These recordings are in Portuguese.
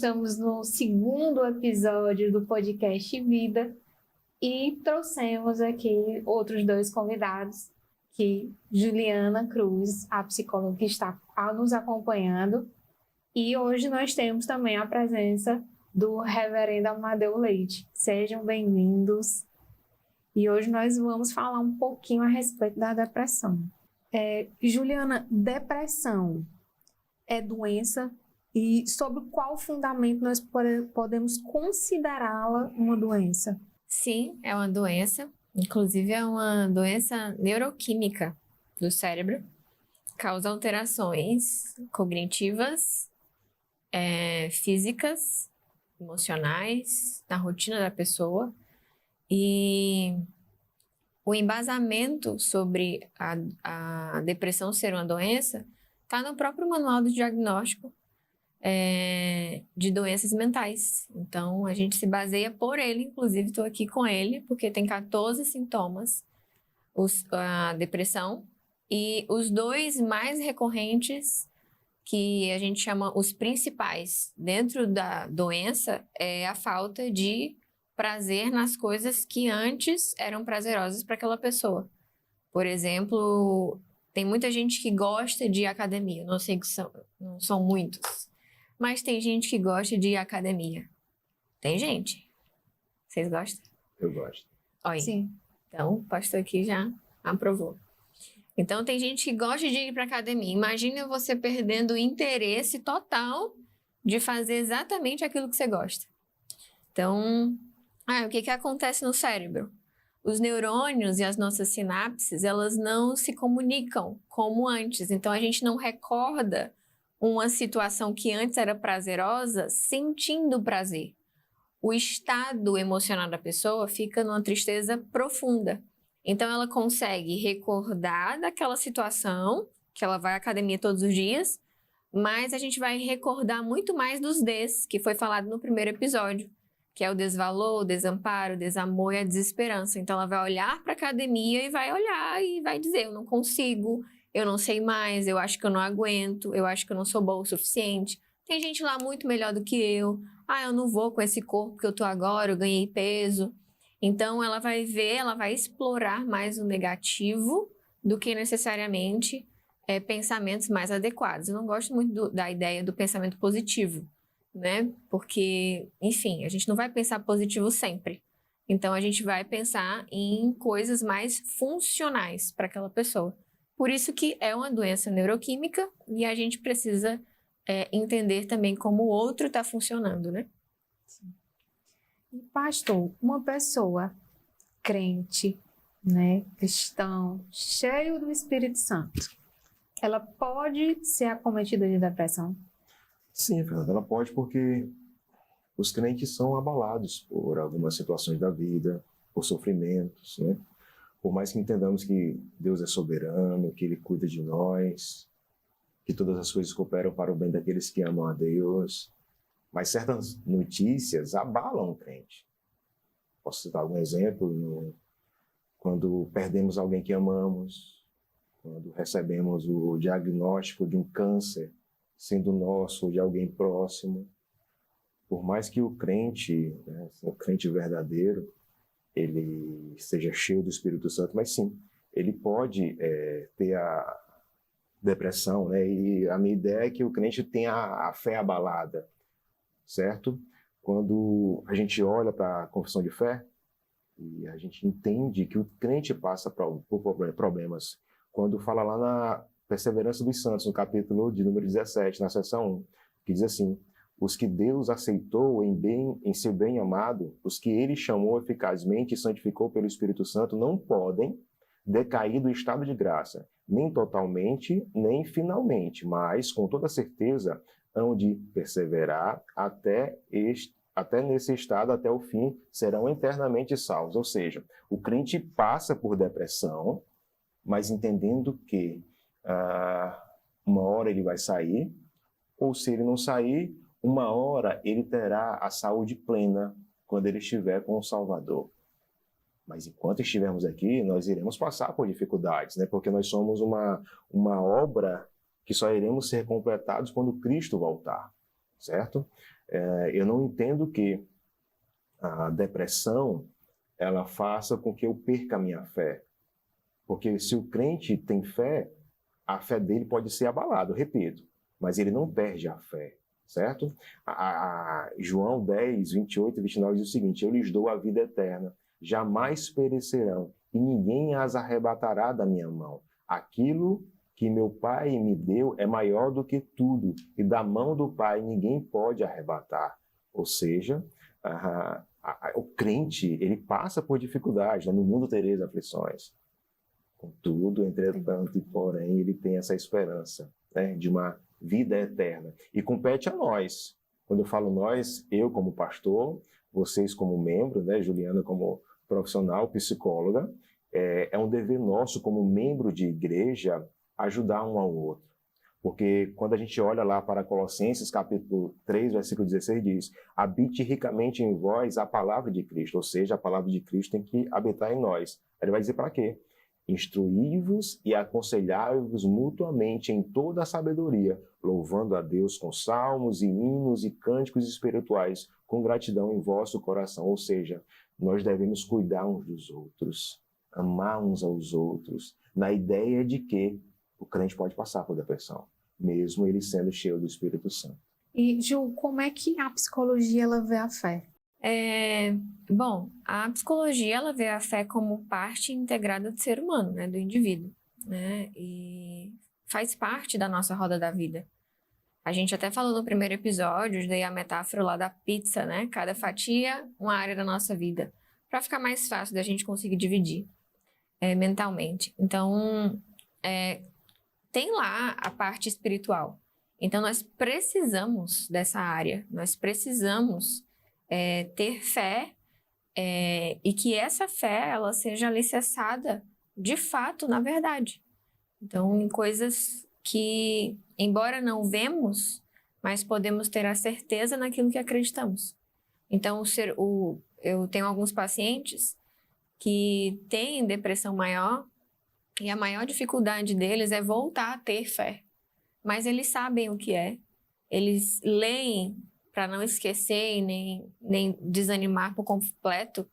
estamos no segundo episódio do podcast Vida e trouxemos aqui outros dois convidados, que Juliana Cruz, a psicóloga que está nos acompanhando, e hoje nós temos também a presença do Reverendo Amadeu Leite. Sejam bem-vindos. E hoje nós vamos falar um pouquinho a respeito da depressão. Juliana, depressão é doença? E sobre qual fundamento nós podemos considerá-la uma doença? Sim, é uma doença. Inclusive é uma doença neuroquímica do cérebro. Causa alterações cognitivas, físicas, emocionais, na rotina da pessoa. E o embasamento sobre a depressão ser uma doença está no próprio manual do diagnóstico de doenças mentais. Então, a gente se baseia por ele, inclusive estou aqui com ele, porque tem 14 sintomas, a depressão, e os dois mais recorrentes, que a gente chama os principais dentro da doença, é a falta de prazer nas coisas que antes eram prazerosas para aquela pessoa. Por exemplo, tem muita gente que gosta de academia, não sei que não são muitos, mas tem gente que gosta de academia. Tem gente? Vocês gostam? Eu gosto. Olha, Sim. então o pastor aqui já aprovou. Então tem gente que gosta de ir para academia. Imagina você perdendo o interesse total de fazer exatamente aquilo que você gosta. Então, o que acontece no cérebro? Os neurônios e as nossas sinapses, elas não se comunicam como antes. Então a gente não recorda uma situação que antes era prazerosa sentindo prazer. O estado emocional da pessoa fica numa tristeza profunda. Então ela consegue recordar daquela situação, que ela vai à academia todos os dias, mas a gente vai recordar muito mais dos Ds, que foi falado no primeiro episódio, que é o desvalor, o desamparo, o desamor e a desesperança. Então ela vai olhar para a academia e vai olhar e vai dizer, eu não consigo, eu não sei mais, eu acho que eu não aguento, eu acho que eu não sou boa o suficiente. Tem gente lá muito melhor do que eu. Eu não vou com esse corpo que eu tô agora, eu ganhei peso. Então ela vai ver, ela vai explorar mais o negativo do que necessariamente pensamentos mais adequados. Eu não gosto muito da ideia do pensamento positivo, né? Porque, enfim, a gente não vai pensar positivo sempre. Então a gente vai pensar em coisas mais funcionais para aquela pessoa. Por isso que é uma doença neuroquímica e a gente precisa entender também como o outro está funcionando, né? Sim. E, pastor, uma pessoa crente, né, cristão, cheio do Espírito Santo, ela pode ser acometida de depressão? Sim, Fernanda, ela pode, porque os crentes são abalados por algumas situações da vida, por sofrimentos, né? Por mais que entendamos que Deus é soberano, que Ele cuida de nós, que todas as coisas cooperam para o bem daqueles que amam a Deus, mas certas notícias abalam o crente. Posso citar algum exemplo? Quando perdemos alguém que amamos, quando recebemos o diagnóstico de um câncer, sendo nosso ou de alguém próximo. Por mais que o crente, né, o crente verdadeiro, ele seja cheio do Espírito Santo, mas sim, ele pode ter a depressão, né? E a minha ideia é que o crente tenha a fé abalada, certo? Quando a gente olha para a confissão de fé e a gente entende que o crente passa por problemas, quando fala lá na Perseverança dos Santos, no capítulo de número 17, na seção 1, que diz assim: os que Deus aceitou em seu bem amado, os que Ele chamou eficazmente e santificou pelo Espírito Santo, não podem decair do estado de graça, nem totalmente, nem finalmente, mas com toda certeza hão de perseverar até nesse estado, até o fim, serão eternamente salvos. Ou seja, o crente passa por depressão, mas entendendo que uma hora ele vai sair, ou se ele não sair, uma hora ele terá a saúde plena quando ele estiver com o Salvador. Mas enquanto estivermos aqui, nós iremos passar por dificuldades, né? Porque nós somos uma obra que só iremos ser completados quando Cristo voltar, certo? Eu não entendo que a depressão ela faça com que eu perca a minha fé. Porque se o crente tem fé, a fé dele pode ser abalada, eu repito, mas ele não perde a fé, certo? João 10, 28 e 29 diz o seguinte: eu lhes dou a vida eterna, jamais perecerão, e ninguém as arrebatará da minha mão. Aquilo que meu Pai me deu é maior do que tudo, e da mão do Pai ninguém pode arrebatar. Ou seja, o crente, ele passa por dificuldades, né? No mundo tereis aflições. Contudo, entretanto e porém, ele tem essa esperança, né, de uma vida eterna. E compete a nós. Quando eu falo nós, eu como pastor, vocês como membro, né, Juliana como profissional, psicóloga, é um dever nosso como membro de igreja ajudar um ao outro. Porque quando a gente olha lá para Colossenses capítulo 3, versículo 16, diz: habite ricamente em vós a palavra de Cristo, ou seja, a palavra de Cristo tem que habitar em nós. Ele vai dizer para quê? Instruí-vos e aconselhai-vos mutuamente em toda a sabedoria, louvando a Deus com salmos e hinos e cânticos espirituais, com gratidão em vosso coração. Ou seja, nós devemos cuidar uns dos outros, amar uns aos outros, na ideia de que o crente pode passar por depressão, mesmo ele sendo cheio do Espírito Santo. E, Ju, como é que a psicologia ela vê a fé? Bom, a psicologia ela vê a fé como parte integrada do ser humano, né, do indivíduo, né, e faz parte da nossa roda da vida. A gente até falou no primeiro episódio, dei a metáfora lá da pizza, né, cada fatia uma área da nossa vida, para ficar mais fácil da gente conseguir dividir mentalmente. Então, tem lá a parte espiritual. Então, nós precisamos dessa área, nós precisamos ter fé e que essa fé ela seja alicerçada de fato na verdade. Então, em coisas que, embora não vemos, mas podemos ter a certeza naquilo que acreditamos. Então, eu tenho alguns pacientes que têm depressão maior e a maior dificuldade deles é voltar a ter fé. Mas eles sabem o que é, eles leem para não esquecer e nem desanimar por completo,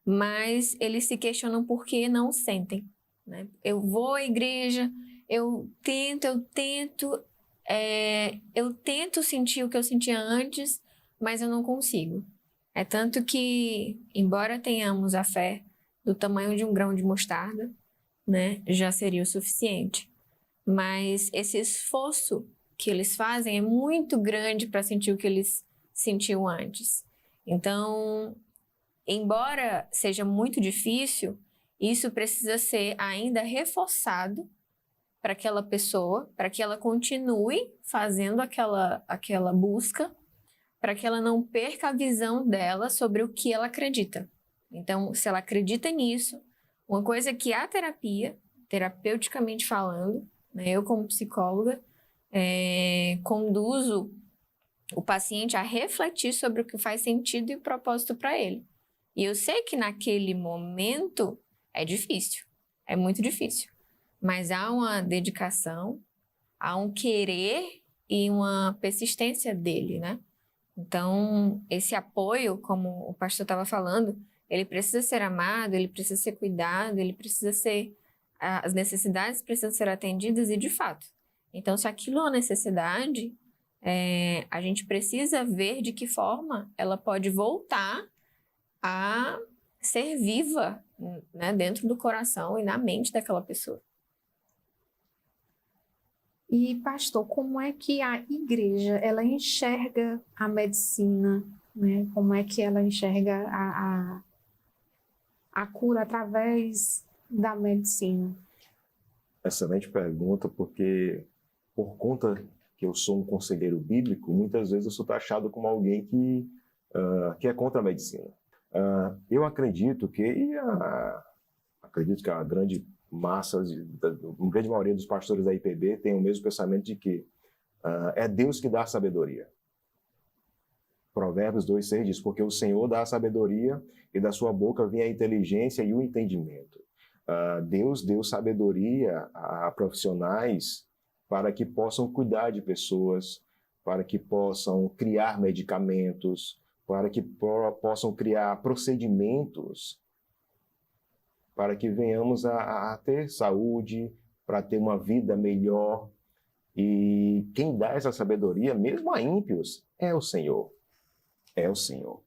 mas eles se questionam por que não sentem, né? Eu vou à igreja, eu tento sentir o que eu sentia antes, mas eu não consigo. É tanto que, embora tenhamos a fé do tamanho de um grão de mostarda, né, já seria o suficiente. Mas esse esforço que eles fazem é muito grande para sentir o que eles sentiam antes. Então, embora seja muito difícil, isso precisa ser ainda reforçado para aquela pessoa, para que ela continue fazendo aquela busca, para que ela não perca a visão dela sobre o que ela acredita. Então, se ela acredita nisso, uma coisa que a terapia, terapeuticamente falando, né, eu como psicóloga, conduzo o paciente a refletir sobre o que faz sentido e o propósito para ele. E eu sei que naquele momento é difícil, é muito difícil, mas há uma dedicação, há um querer e uma persistência dele, né? Então, esse apoio, como o pastor estava falando, ele precisa ser amado, ele precisa ser cuidado, ele precisa ser... As necessidades precisam ser atendidas e de fato. Então, se aquilo é uma necessidade, a gente precisa ver de que forma ela pode voltar a ser viva, né, dentro do coração e na mente daquela pessoa. E, pastor, como é que a igreja ela enxerga a medicina, né? Como é que ela enxerga a cura através da medicina? Excelente pergunta, porque por conta que eu sou um conselheiro bíblico, muitas vezes eu sou taxado como alguém que é contra a medicina. Eu acredito que a grande massa, a grande maioria dos pastores da IPB tem o mesmo pensamento de que é Deus que dá a sabedoria. Provérbios 2,6 diz: porque o Senhor dá a sabedoria e da sua boca vem a inteligência e o entendimento. Deus deu sabedoria a profissionais para que possam cuidar de pessoas, para que possam criar medicamentos, para que possam criar procedimentos, para que venhamos a ter saúde, para ter uma vida melhor. E quem dá essa sabedoria, mesmo a ímpios, é o Senhor. É o Senhor.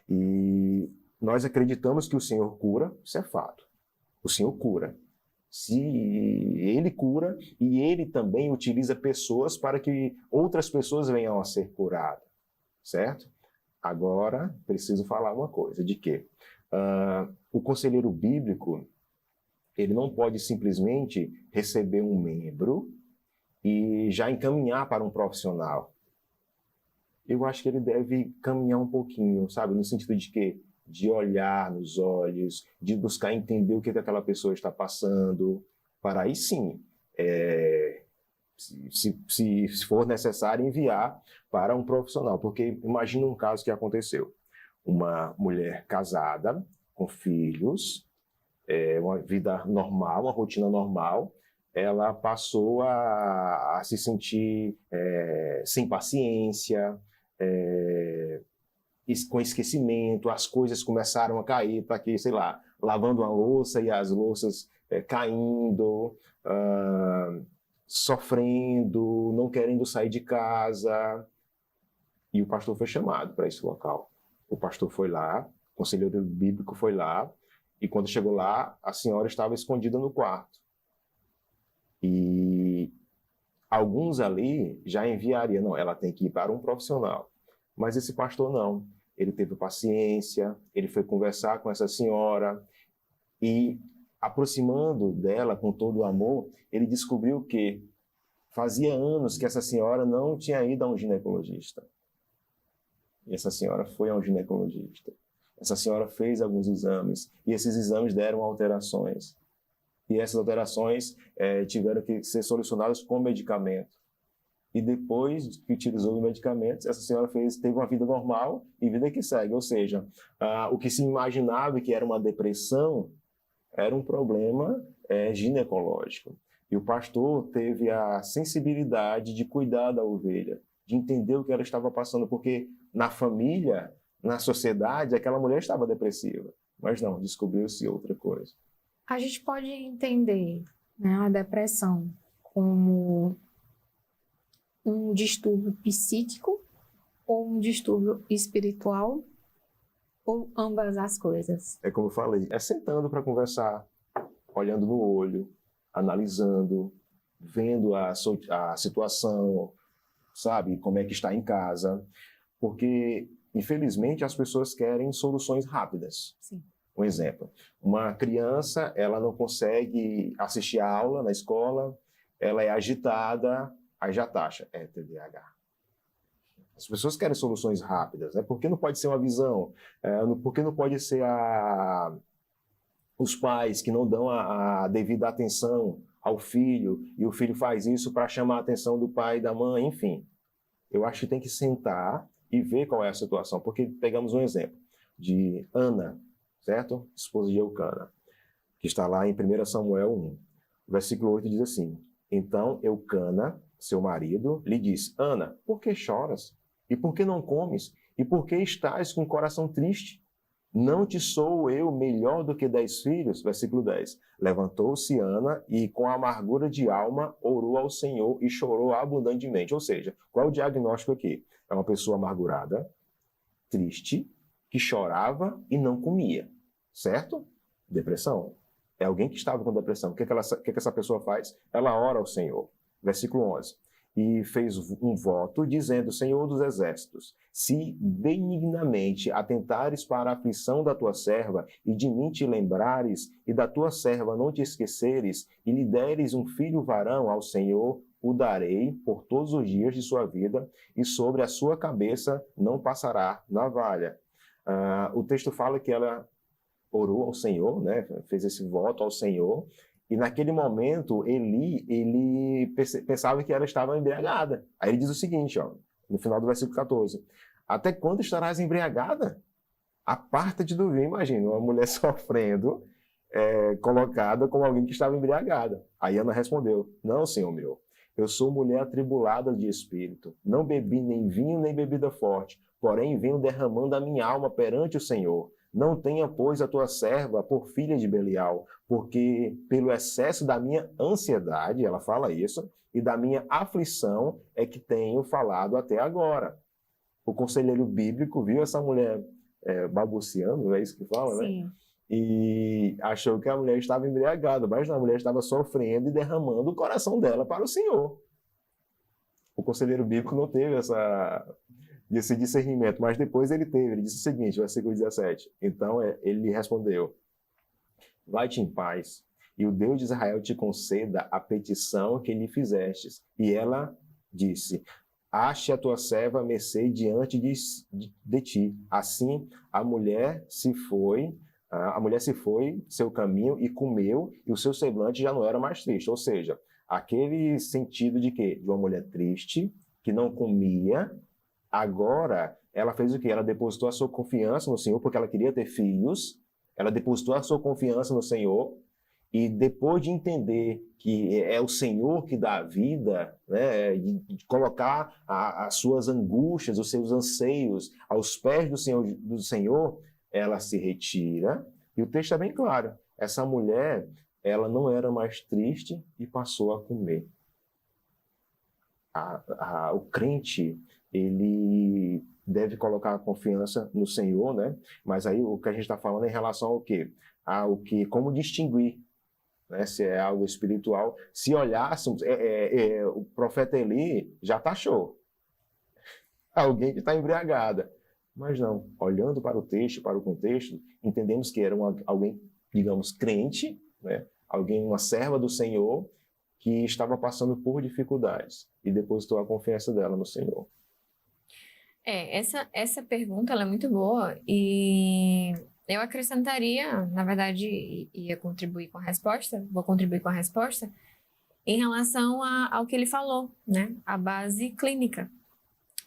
E nós acreditamos que o Senhor cura, isso é fato. O Senhor cura. Se Ele cura, e Ele também utiliza pessoas para que outras pessoas venham a ser curadas, certo? Agora, preciso falar uma coisa, de que o conselheiro bíblico, ele não pode simplesmente receber um membro e já encaminhar para um profissional. Eu acho que ele deve caminhar um pouquinho, sabe? No sentido de quê? De olhar nos olhos, de buscar entender o que aquela pessoa está passando, para aí sim, se for necessário, enviar para um profissional. Porque imagina um caso que aconteceu. Uma mulher casada, com filhos, uma vida normal, uma rotina normal, ela passou a se sentir sem paciência, com esquecimento, as coisas começaram a cair para que, sei lá, lavando uma louça e as louças caindo, sofrendo, não querendo sair de casa. E o pastor foi chamado para esse local. O pastor foi lá, o conselheiro bíblico foi lá, e quando chegou lá, a senhora estava escondida no quarto. E alguns ali já enviariam, não, ela tem que ir para um profissional. Mas esse pastor não. Ele teve paciência, ele foi conversar com essa senhora e, aproximando dela com todo o amor, ele descobriu que fazia anos que essa senhora não tinha ido a um ginecologista. E essa senhora foi a um ginecologista. Essa senhora fez alguns exames e esses exames deram alterações. E essas alterações tiveram que ser solucionadas com medicamento. E depois que utilizou os medicamentos, essa senhora teve uma vida normal e vida que segue. Ou seja, o que se imaginava que era uma depressão era um problema ginecológico. E o pastor teve a sensibilidade de cuidar da ovelha, de entender o que ela estava passando, porque na família, na sociedade, aquela mulher estava depressiva. Mas não, descobriu-se outra coisa. A gente pode entender, né, a depressão como um distúrbio psíquico ou um distúrbio espiritual, ou ambas as coisas? É como eu falei, sentando para conversar, olhando no olho, analisando, vendo a situação, sabe, como é que está em casa, porque, infelizmente, as pessoas querem soluções rápidas. Sim. Um exemplo, uma criança, ela não consegue assistir a aula na escola, ela é agitada, aí já taxa, TDAH. As pessoas querem soluções rápidas, né? Por que não pode ser uma visão? Por que não pode ser os pais que não dão a devida atenção ao filho, e o filho faz isso para chamar a atenção do pai e da mãe, enfim. Eu acho que tem que sentar e ver qual é a situação, porque pegamos um exemplo de Ana, certo? Esposa de Eucana, que está lá em 1 Samuel 1. O versículo 8 diz assim: Então Eucana, seu marido, lhe disse: Ana, por que choras? E por que não comes? E por que estás com o coração triste? Não te sou eu melhor do que 10 filhos? Versículo 10. Levantou-se Ana e, com amargura de alma, orou ao Senhor e chorou abundantemente. Ou seja, qual é o diagnóstico aqui? É uma pessoa amargurada, triste, que chorava e não comia. Certo? Depressão. É alguém que estava com depressão. O que essa pessoa faz? Ela ora ao Senhor. Versículo 11. E fez um voto, dizendo: Senhor dos exércitos, se benignamente atentares para a aflição da tua serva, e de mim te lembrares, e da tua serva não te esqueceres, e lhe deres um filho varão ao Senhor, o darei por todos os dias de sua vida, e sobre a sua cabeça não passará navalha. O texto fala que ela orou ao Senhor, né? Fez esse voto ao Senhor, e naquele momento ele pensava que ela estava embriagada. Aí ele diz o seguinte, ó, no final do versículo 14: Até quando estarás embriagada? Aparta-te do vinho. Imagina, uma mulher sofrendo, colocada como alguém que estava embriagada. Aí Ana respondeu: Não, Senhor meu, Eu sou mulher atribulada de espírito. Não bebi nem vinho nem bebida forte, porém venho derramando a minha alma perante o Senhor. Não tenha, pois, a tua serva por filha de Belial, porque pelo excesso da minha ansiedade, ela fala isso, e da minha aflição é que tenho falado até agora. O conselheiro bíblico viu essa mulher balbuciando, é isso que fala, né? Sim. E achou que a mulher estava embriagada, mas a mulher estava sofrendo e derramando o coração dela para o Senhor. O conselheiro bíblico não teve esse discernimento, mas depois ele teve. Ele disse o seguinte, versículo 17. Então ele respondeu: vai-te em paz, e o Deus de Israel te conceda a petição que lhe fizestes. E ela disse: ache a tua serva mercê diante de ti. Assim a mulher se foi seu caminho e comeu, e o seu semblante já não era mais triste. Ou seja, aquele sentido de quê? De uma mulher triste, que não comia, agora ela fez o quê? Ela depositou a sua confiança no Senhor, porque ela queria ter filhos, ela depositou a sua confiança no Senhor, e depois de entender que é o Senhor que dá a vida, né, de colocar as suas angústias, os seus anseios aos pés do Senhor, ela se retira, e o texto é bem claro. Essa mulher, ela não era mais triste e passou a comer. O crente, ele deve colocar a confiança no Senhor, né? Mas aí o que a gente está falando é em relação ao quê? Como distinguir, né? Se é algo espiritual. Se olhássemos, o profeta Eli já taxou alguém que está embriagada. Mas não, olhando para o texto, para o contexto, entendemos que era alguém, digamos, crente, né? Alguém, uma serva do Senhor, que estava passando por dificuldades e depositou a confiança dela no Senhor. Essa pergunta ela é muito boa e eu acrescentaria, na verdade, ia contribuir com a resposta, vou contribuir com a resposta, em relação ao que ele falou, né? A base clínica.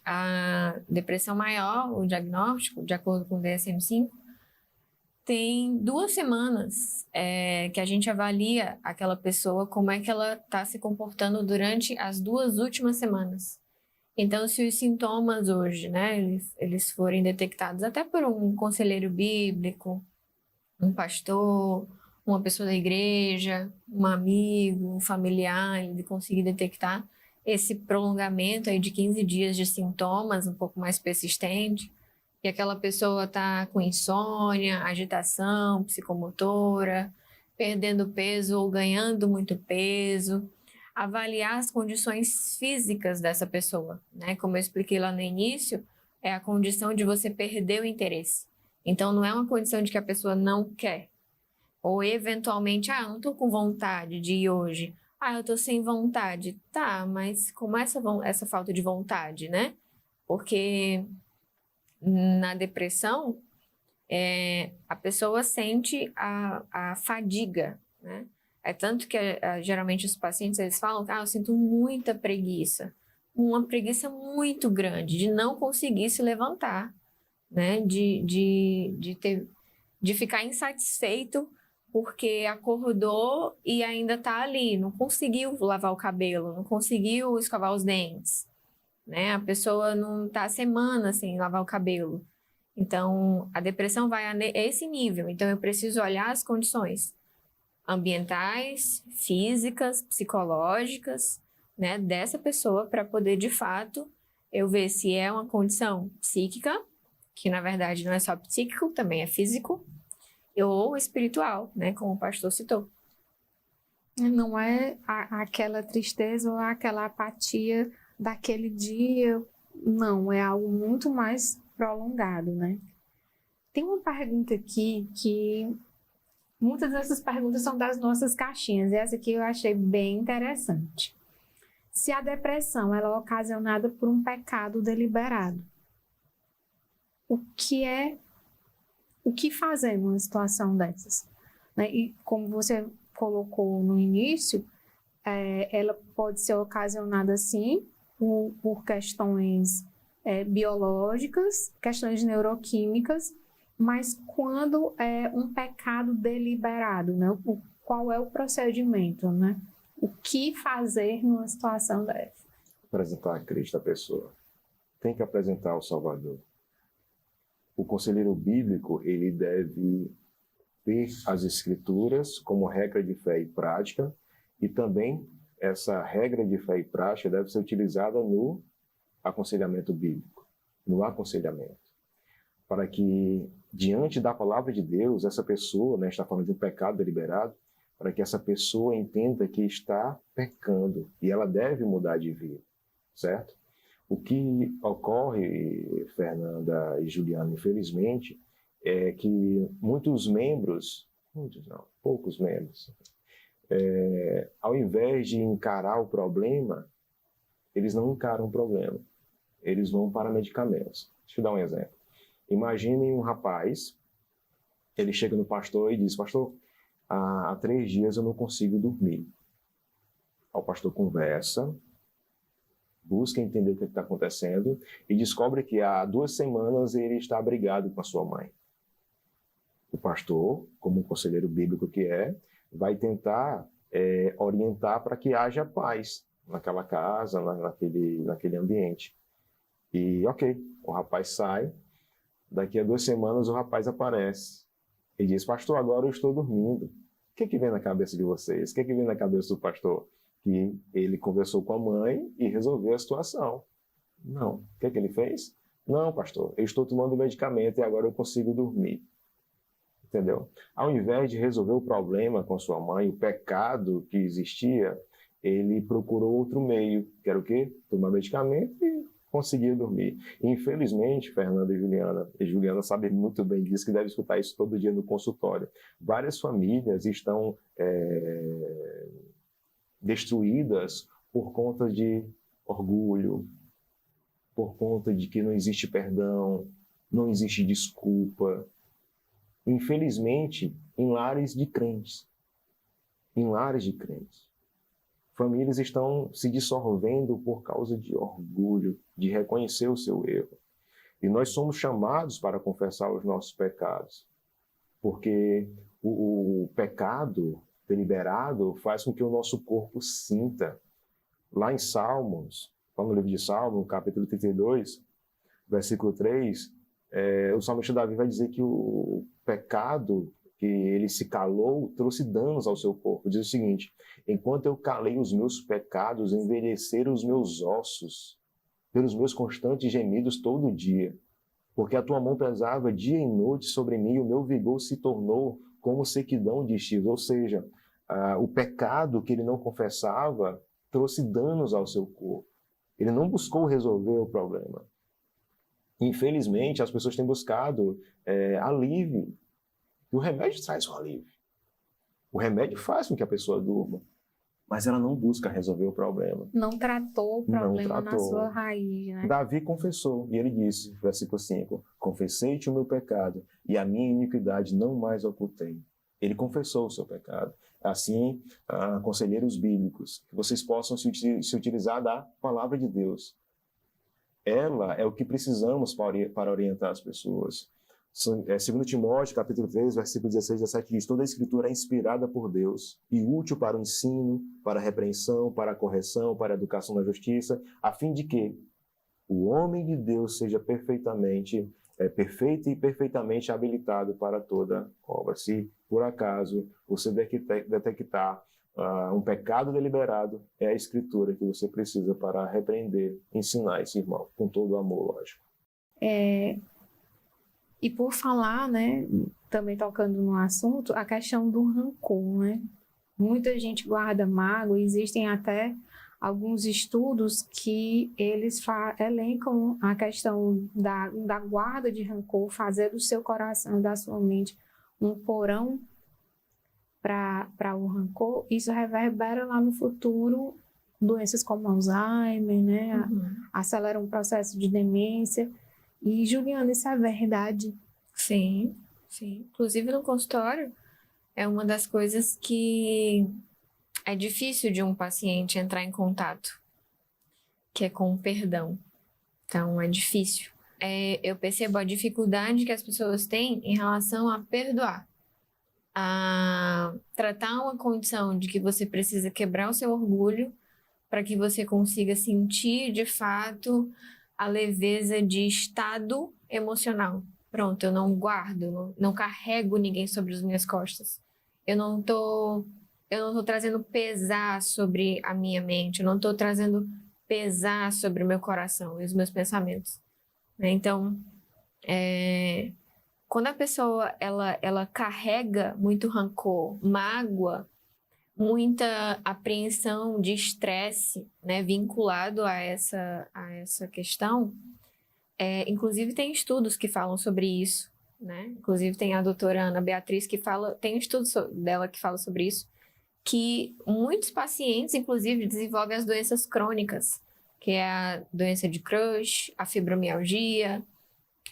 A depressão maior, o diagnóstico, de acordo com o DSM-5, tem 2 semanas que a gente avalia aquela pessoa, como é que ela está se comportando durante as 2 últimas semanas. Então, se os sintomas hoje, né, eles forem detectados até por um conselheiro bíblico, um pastor, uma pessoa da igreja, um amigo, um familiar, ele conseguir detectar esse prolongamento aí de 15 dias de sintomas um pouco mais persistente, e aquela pessoa está com insônia, agitação psicomotora, perdendo peso ou ganhando muito peso, avaliar as condições físicas dessa pessoa, né? Como eu expliquei lá no início, é a condição de você perder o interesse. Então, não é uma condição de que a pessoa não quer. Ou, eventualmente, não estou com vontade de ir hoje. Eu estou sem vontade. Tá, mas como essa falta de vontade, né? Porque na depressão, a pessoa sente a fadiga, né? É tanto que geralmente os pacientes eles falam que eu sinto muita preguiça, uma preguiça muito grande de não conseguir se levantar, né? De ficar insatisfeito porque acordou e ainda está ali, não conseguiu lavar o cabelo, não conseguiu escovar os dentes, né? A pessoa não está semanas sem lavar o cabelo. Então, a depressão vai a esse nível. Então, eu preciso olhar as condições ambientais, físicas, psicológicas, né, dessa pessoa para poder, de fato, eu ver se é uma condição psíquica, que na verdade não é só psíquico, também é físico, ou espiritual, né, como o pastor citou. Não é aquela tristeza ou aquela apatia daquele dia, não, é algo muito mais prolongado, né? Tem uma pergunta aqui que muitas dessas perguntas são das nossas caixinhas, e essa aqui eu achei bem interessante. Se a depressão ela é ocasionada por um pecado deliberado, o que fazer numa situação dessas? Né? E como você colocou no início, ela pode ser ocasionada sim por questões biológicas, questões neuroquímicas, mas quando é um pecado deliberado, né? Qual é o procedimento, né? O que fazer numa situação dessa? Apresentar a Cristo à pessoa. Tem que apresentar o Salvador. O conselheiro bíblico, ele deve ter as Escrituras como regra de fé e prática, e também essa regra de fé e prática deve ser utilizada no aconselhamento bíblico, no aconselhamento, para que, diante da palavra de Deus, essa pessoa, né, está falando de um pecado deliberado, para que essa pessoa entenda que está pecando e ela deve mudar de vida, certo? O que ocorre, Fernanda e Juliana, infelizmente, é que poucos membros, ao invés de encarar o problema, eles não encaram o problema, eles vão para medicamentos. Deixa eu dar um exemplo. Imaginem um rapaz, ele chega no pastor e diz: pastor, há 3 dias eu não consigo dormir. O pastor conversa, busca entender o que está acontecendo e descobre que há 2 semanas ele está brigado com a sua mãe. O pastor, como um conselheiro bíblico que é, vai tentar orientar para que haja paz naquela casa, naquele ambiente. E ok, o rapaz sai, daqui a 2 semanas o rapaz aparece e diz: pastor, agora eu estou dormindo. O que vem na cabeça de vocês? O que vem na cabeça do pastor? Que ele conversou com a mãe e resolveu a situação. Não. O que ele fez? Não, pastor, eu estou tomando medicamento e agora eu consigo dormir. Entendeu? Ao invés de resolver o problema com sua mãe, o pecado que existia, ele procurou outro meio, que era o quê? Tomar medicamento e conseguia dormir. E, infelizmente, Fernanda e Juliana sabem muito bem disso, que deve escutar isso todo dia no consultório. Várias famílias estão destruídas por conta de orgulho, por conta de que não existe perdão, não existe desculpa. Infelizmente, em lares de crentes. Famílias estão se dissolvendo por causa de orgulho, de reconhecer o seu erro. E nós somos chamados para confessar os nossos pecados, porque o pecado deliberado faz com que o nosso corpo sinta. Lá em Salmos, no livro de Salmos, no capítulo 32, versículo 3, o salmista Davi vai dizer que o pecado que ele se calou trouxe danos ao seu corpo. Diz o seguinte: enquanto eu calei os meus pecados, envelheceram os meus ossos, pelos meus constantes gemidos todo dia. Porque a tua mão pesava dia e noite sobre mim, e o meu vigor se tornou como sequidão de estilos. Ou seja, o pecado que ele não confessava trouxe danos ao seu corpo. Ele não buscou resolver o problema. Infelizmente, as pessoas têm buscado alívio. E o remédio traz um alívio. O remédio faz com que a pessoa durma, mas ela não busca resolver o problema. Não tratou o problema na sua raiz, né? Davi confessou, e ele disse, versículo 5, confessei-te o meu pecado, e a minha iniquidade não mais ocultei. Ele confessou o seu pecado. Assim, conselheiros bíblicos, que vocês possam se utilizar da palavra de Deus. Ela é o que precisamos para orientar as pessoas. 2 Timóteo, capítulo 3, versículo 16 e 17 diz: toda a escritura é inspirada por Deus e útil para o ensino, para a repreensão, para a correção, para a educação na justiça, a fim de que o homem de Deus seja perfeito e perfeitamente habilitado para toda obra. Se, por acaso, você detectar um pecado deliberado, é a escritura que você precisa para repreender, ensinar esse irmão, com todo o amor, lógico. E por falar, né, também tocando no assunto, a questão do rancor, né? Muita gente guarda mágoa, existem até alguns estudos que eles elencam a questão da guarda de rancor, fazer do seu coração, da sua mente, um porão para o rancor. Isso reverbera lá no futuro doenças como Alzheimer, né? Acelera um processo de demência. E, Juliana, isso é verdade? Sim, sim. Inclusive no consultório, é uma das coisas que é difícil de um paciente entrar em contato, que é com o perdão. Então, é difícil. Eu percebo a dificuldade que as pessoas têm em relação a perdoar. a tratar uma condição de que você precisa quebrar o seu orgulho para que você consiga sentir de fato a leveza de estado emocional. Pronto, eu não guardo, não carrego ninguém sobre as minhas costas. Eu não tô trazendo pesar sobre a minha mente, eu não tô trazendo pesar sobre o meu coração e os meus pensamentos, né? Então, quando a pessoa ela carrega muito rancor, mágoa, muita apreensão de estresse, né, vinculado a essa questão, inclusive tem estudos que falam sobre isso, né? Inclusive tem a doutora Ana Beatriz que tem um estudo dela que fala sobre isso, que muitos pacientes, inclusive, desenvolvem as doenças crônicas, que é a doença de Crohn, a fibromialgia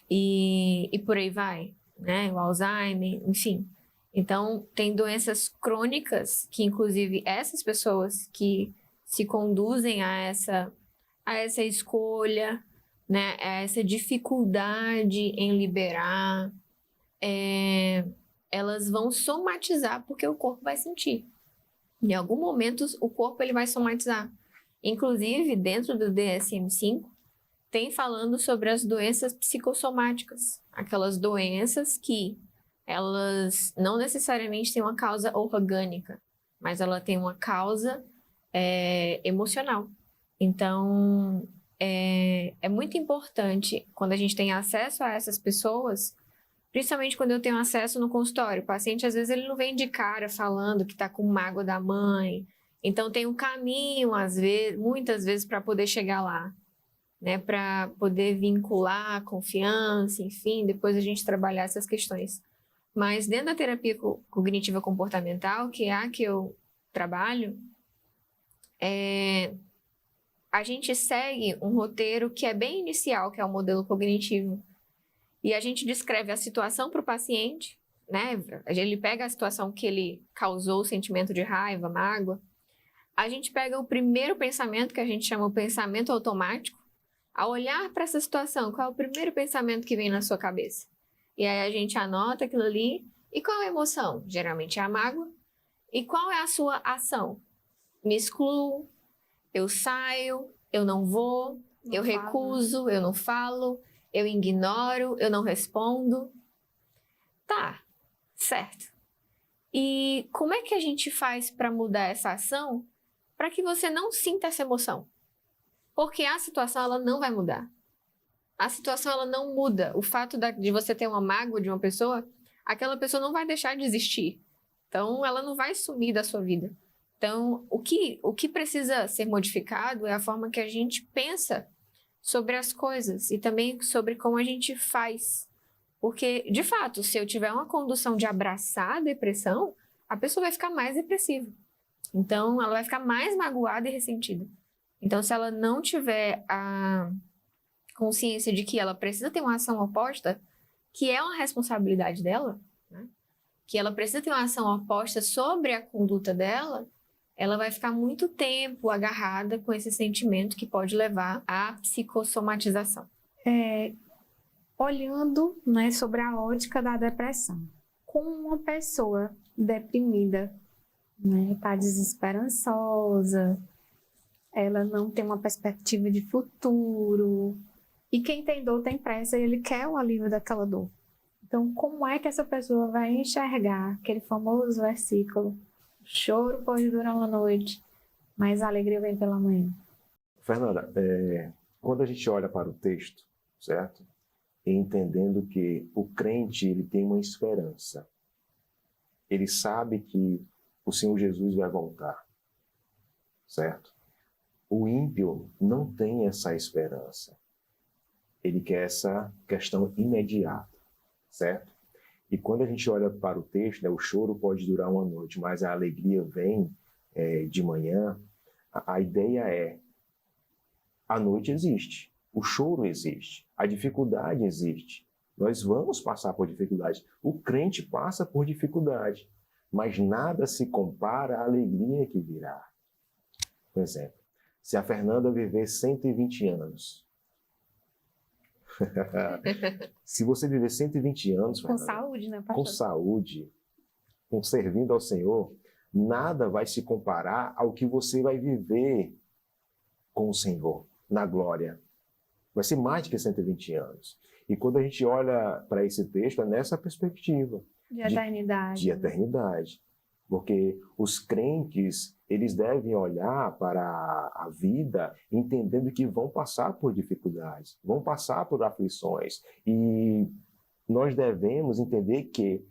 e por aí vai, né? O Alzheimer, enfim. Então, tem doenças crônicas que, inclusive, essas pessoas que se conduzem a essa escolha, né? A essa dificuldade em liberar, elas vão somatizar porque o corpo vai sentir. Em algum momento, o corpo ele vai somatizar. Inclusive, dentro do DSM-5, tem falando sobre as doenças psicossomáticas. Aquelas doenças que elas não necessariamente têm uma causa orgânica, mas ela tem uma causa emocional. Então, é muito importante quando a gente tem acesso a essas pessoas, principalmente quando eu tenho acesso no consultório. O paciente, às vezes, ele não vem de cara falando que está com mágoa da mãe. Então, tem um caminho, muitas vezes, para poder chegar lá, né? Para poder vincular a confiança, enfim, depois a gente trabalhar essas questões. Mas dentro da terapia cognitiva comportamental, que é a que eu trabalho, a gente segue um roteiro que é bem inicial, que é o modelo cognitivo. E a gente descreve a situação para o paciente, né? Ele pega a situação que ele causou o sentimento de raiva, mágoa. A gente pega o primeiro pensamento, que a gente chama o pensamento automático. Ao olhar para essa situação, qual é o primeiro pensamento que vem na sua cabeça? E aí a gente anota aquilo ali. E qual é a emoção? Geralmente é a mágoa. E qual é a sua ação? Me excluo, eu saio, eu não vou, eu recuso, eu não falo, eu ignoro, eu não respondo. Tá, certo. E como é que a gente faz para mudar essa ação para que você não sinta essa emoção? Porque a situação ela não vai mudar. A situação ela não muda. O fato de você ter uma mágoa de uma pessoa, aquela pessoa não vai deixar de existir. Então, ela não vai sumir da sua vida. Então, o que precisa ser modificado é a forma que a gente pensa sobre as coisas e também sobre como a gente faz. Porque, de fato, se eu tiver uma condução de abraçar a depressão, a pessoa vai ficar mais depressiva. Então, ela vai ficar mais magoada e ressentida. Então, se ela não tiver a consciência de que ela precisa ter uma ação oposta, que é uma responsabilidade dela, né? Que ela precisa ter uma ação oposta sobre a conduta dela, ela vai ficar muito tempo agarrada com esse sentimento que pode levar à psicossomatização. Olhando, né, sobre a ótica da depressão, como uma pessoa deprimida, né, tá desesperançosa, ela não tem uma perspectiva de futuro, e quem tem dor tem pressa e ele quer o alívio daquela dor. Então, como é que essa pessoa vai enxergar aquele famoso versículo: o choro pode durar uma noite, mas a alegria vem pela manhã? Fernanda, quando a gente olha para o texto, certo? E entendendo que o crente ele tem uma esperança. Ele sabe que o Senhor Jesus vai voltar, certo? O ímpio não tem essa esperança. Ele quer essa questão imediata, certo? E quando a gente olha para o texto, né, o choro pode durar uma noite, mas a alegria vem de manhã. A ideia é: a noite existe, o choro existe, a dificuldade existe. Nós vamos passar por dificuldade. O crente passa por dificuldade, mas nada se compara à alegria que virá. Por exemplo, se a Fernanda viver 120 anos, se você viver 120 anos, Com Fernanda, saúde, né, pastor? com saúde, servindo ao Senhor, nada vai se comparar ao que você vai viver com o Senhor na glória. Vai ser mais de que 120 anos. E quando a gente olha para esse texto, é nessa perspectiva. De eternidade. De eternidade. Porque os crentes, eles devem olhar para a vida entendendo que vão passar por dificuldades, vão passar por aflições. E nós devemos entender que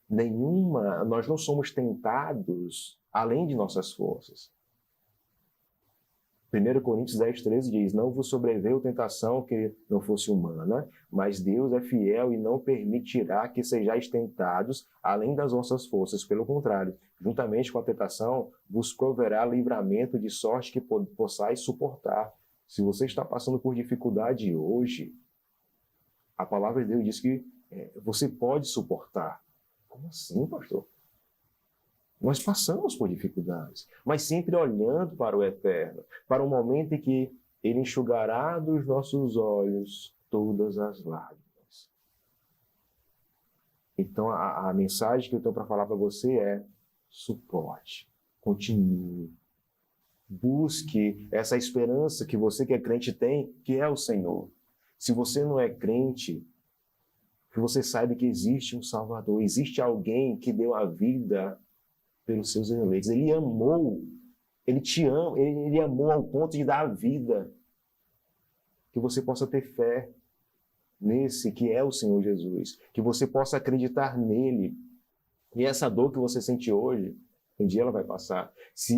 nós não somos tentados além de nossas forças. 1 Coríntios 10, 13 diz, não vos sobreveio tentação que não fosse humana, mas Deus é fiel e não permitirá que sejais tentados além das vossas forças. Pelo contrário, juntamente com a tentação, vos proverá livramento de sorte que possais suportar. Se você está passando por dificuldade hoje, a palavra de Deus diz que você pode suportar. Como assim, pastor? Nós passamos por dificuldades, mas sempre olhando para o eterno, para o momento em que Ele enxugará dos nossos olhos todas as lágrimas. Então, a mensagem que eu tenho para falar para você é: suporte, continue, busque essa esperança que você que é crente tem, que é o Senhor. Se você não é crente, que você saiba que existe um Salvador, existe alguém que deu a vida pelos seus eleitos. Ele amou, ele te ama, ele amou ao ponto de dar a vida. Que você possa ter fé nesse que é o Senhor Jesus. Que você possa acreditar nele. E essa dor que você sente hoje, um dia ela vai passar. Se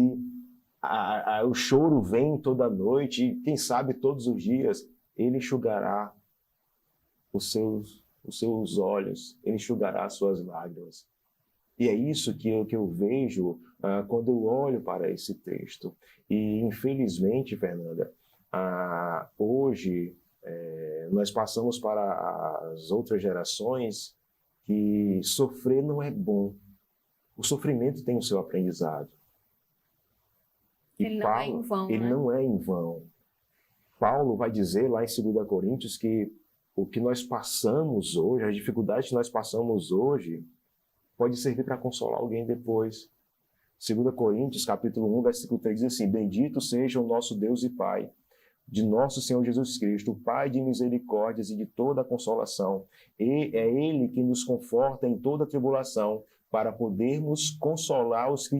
o choro vem toda noite, quem sabe todos os dias, ele enxugará os seus olhos, ele enxugará as suas lágrimas. E é isso que eu vejo quando eu olho para esse texto. E, infelizmente, Fernanda, hoje nós passamos para as outras gerações que sofrer não é bom. O sofrimento tem o seu aprendizado. E ele não é em vão. Ele não é em vão. Paulo vai dizer lá em 2 Coríntios que o que nós passamos hoje, as dificuldades que nós passamos hoje, pode servir para consolar alguém depois. 2 Coríntios, capítulo 1, versículo 3, diz assim, bendito seja o nosso Deus e Pai, de nosso Senhor Jesus Cristo, o Pai de misericórdias e de toda consolação. E é Ele que nos conforta em toda tribulação, para podermos consolar os que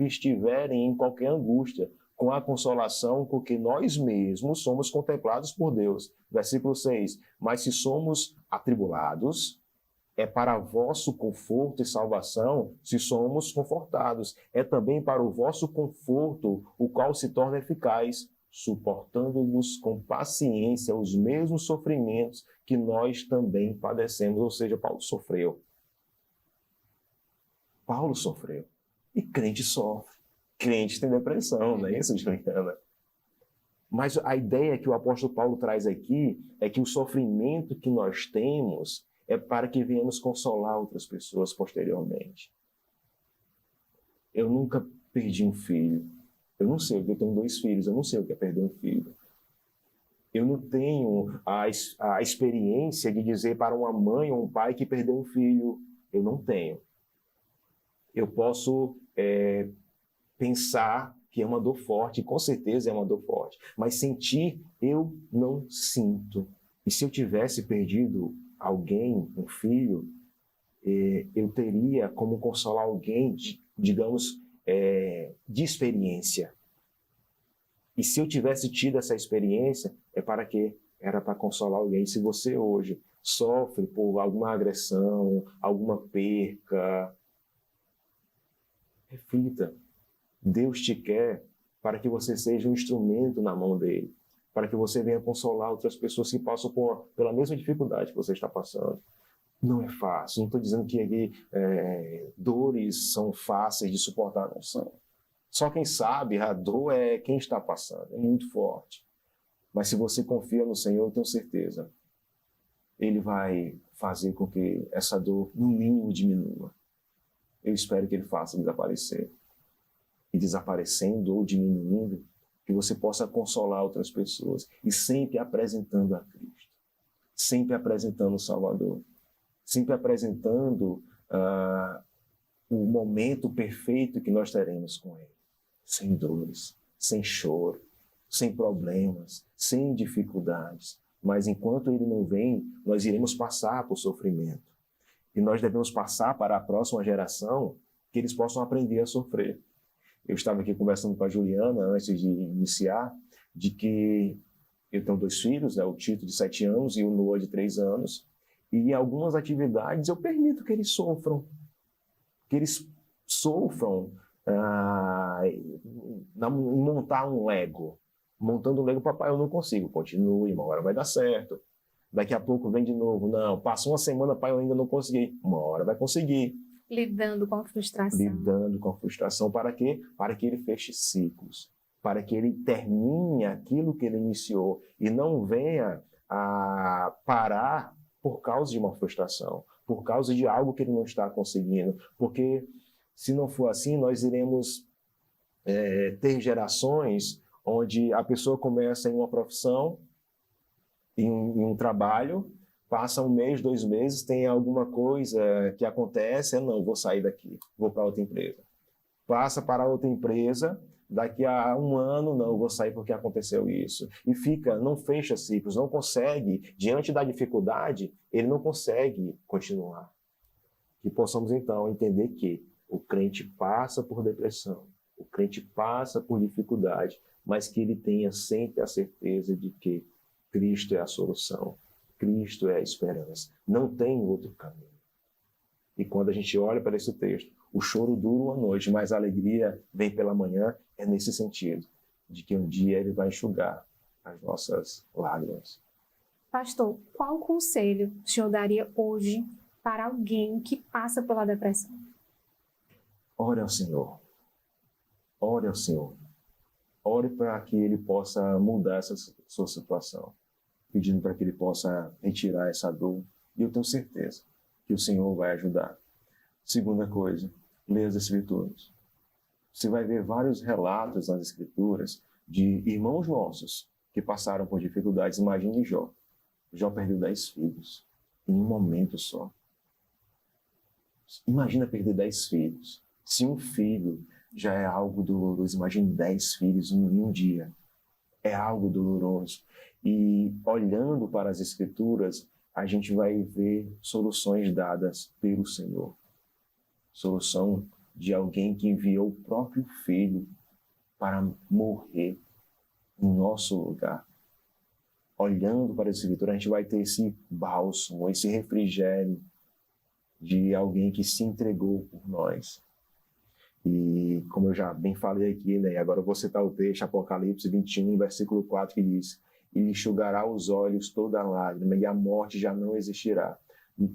estiverem em qualquer angústia, com a consolação com que nós mesmos somos contemplados por Deus. Versículo 6, mas se somos atribulados, é para vosso conforto e salvação se somos confortados. É também para o vosso conforto, o qual se torna eficaz, suportando-vos com paciência os mesmos sofrimentos que nós também padecemos. Ou seja, Paulo sofreu. Paulo sofreu. E crente sofre. Crente tem depressão, não é isso, Juliana? Mas a ideia que o apóstolo Paulo traz aqui é que o sofrimento que nós temos é para que venhamos consolar outras pessoas posteriormente. Eu nunca perdi um filho. Eu não sei, eu tenho 2 filhos, eu não sei o que é perder um filho. Eu não tenho a experiência de dizer para uma mãe ou um pai que perdeu um filho. Eu não tenho. Eu posso pensar que é uma dor forte, com certeza é uma dor forte, mas sentir, eu não sinto. E se eu tivesse perdido alguém, um filho, eu teria como consolar alguém, digamos, de experiência. E se eu tivesse tido essa experiência, é para quê? Era para consolar alguém. Se você hoje sofre por alguma agressão, alguma perca, reflita. Deus te quer para que você seja um instrumento na mão dele, para que você venha consolar outras pessoas que passam pela mesma dificuldade que você está passando. Não é fácil, não estou dizendo que dores são fáceis de suportar, não são. Só quem sabe a dor é quem está passando, é muito forte. Mas se você confia no Senhor, eu tenho certeza, Ele vai fazer com que essa dor, no mínimo, diminua. Eu espero que Ele faça desaparecer. E desaparecendo ou diminuindo, que você possa consolar outras pessoas. E sempre apresentando a Cristo. Sempre apresentando o Salvador. Sempre apresentando o momento perfeito que nós teremos com Ele. Sem dores, sem choro, sem problemas, sem dificuldades. Mas enquanto Ele não vem, nós iremos passar por sofrimento. E nós devemos passar para a próxima geração que eles possam aprender a sofrer. Eu estava aqui conversando com a Juliana antes de iniciar, de que eu tenho 2 filhos, né, o Tito de 7 anos e o Noah de 3 anos, e em algumas atividades eu permito que eles sofram. Que eles sofram em montar um Lego. Montando um Lego, papai, eu não consigo. Continue, uma hora vai dar certo. Daqui a pouco vem de novo. Não, passou uma semana, pai, eu ainda não consegui. Uma hora vai conseguir. Lidando com a frustração. Lidando com a frustração. Para quê? Para que ele feche ciclos. Para que ele termine aquilo que ele iniciou. E não venha a parar por causa de uma frustração. Por causa de algo que ele não está conseguindo. Porque se não for assim, nós iremos ter gerações onde a pessoa começa em uma profissão, em um trabalho, passa 1 mês, 2 meses, tem alguma coisa que acontece, não, vou sair daqui, vou para outra empresa. Passa para outra empresa, daqui a 1 ano, não, vou sair porque aconteceu isso. E fica, não fecha ciclos, não consegue, diante da dificuldade, ele não consegue continuar. Que possamos então entender que o crente passa por depressão, o crente passa por dificuldade, mas que ele tenha sempre a certeza de que Cristo é a solução, Cristo é a esperança, não tem outro caminho. E quando a gente olha para esse texto, o choro dura uma noite, mas a alegria vem pela manhã, é nesse sentido, de que um dia ele vai enxugar as nossas lágrimas. Pastor, qual conselho o senhor daria hoje para alguém que passa pela depressão? Ore ao Senhor. Ore ao Senhor. Ore para que Ele possa mudar essa sua situação, pedindo para que Ele possa retirar essa dor. E eu tenho certeza que o Senhor vai ajudar. Segunda coisa, leia as Escrituras. Você vai ver vários relatos nas Escrituras de irmãos nossos que passaram por dificuldades. Imagine Jó. Jó perdeu 10 filhos em um momento só. Imagina perder 10 filhos. Se um filho já é algo doloroso, imagine 10 filhos em um dia. É algo doloroso. E olhando para as Escrituras, a gente vai ver soluções dadas pelo Senhor. Solução de alguém que enviou o próprio filho para morrer em nosso lugar. Olhando para as Escrituras, a gente vai ter esse bálsamo, esse refrigério de alguém que se entregou por nós. E como eu já bem falei aqui, né, agora eu vou citar o texto, Apocalipse 21, versículo 4, que diz: e enxugará os olhos toda lágrima, e a morte já não existirá.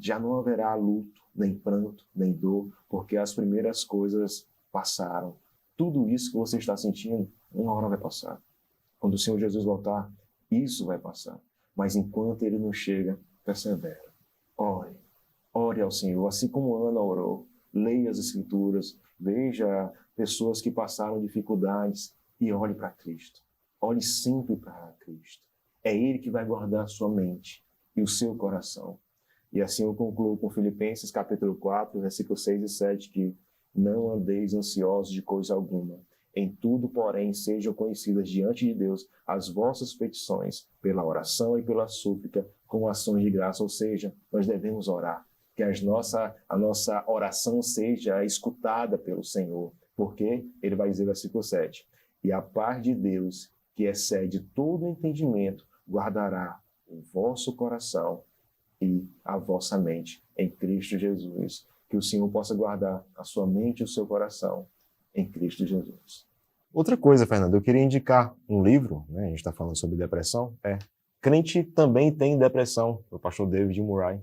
Já não haverá luto, nem pranto, nem dor, porque as primeiras coisas passaram. Tudo isso que você está sentindo, uma hora vai passar. Quando o Senhor Jesus voltar, isso vai passar. Mas enquanto Ele não chega, persevera. Ore. Ore ao Senhor, assim como Ana orou. Leia as Escrituras, veja pessoas que passaram dificuldades e olhe para Cristo. Olhe sempre para Cristo. É Ele que vai guardar a sua mente e o seu coração. E assim eu concluo com Filipenses capítulo 4, versículos 6 e 7, que não andeis ansiosos de coisa alguma. Em tudo, porém, sejam conhecidas diante de Deus as vossas petições, pela oração e pela súplica, com ações de graça. Ou seja, nós devemos orar. Que a nossa oração seja escutada pelo Senhor. Porque Ele vai dizer, versículo 7, e a paz de Deus, que excede todo entendimento, guardará o vosso coração e a vossa mente em Cristo Jesus. Que o Senhor possa guardar a sua mente e o seu coração em Cristo Jesus. Outra coisa, Fernando, eu queria indicar um livro, né? A gente está falando sobre depressão. Crente Também Tem Depressão, do pastor David Murray.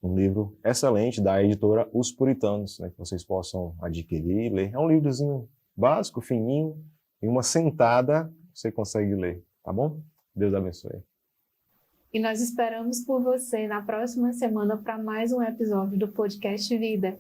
Um livro excelente da editora Os Puritanos, né? Que vocês possam adquirir, ler. É um livrozinho básico, fininho, em uma sentada você consegue ler, tá bom? Deus abençoe. E nós esperamos por você na próxima semana para mais um episódio do Podcast Vida.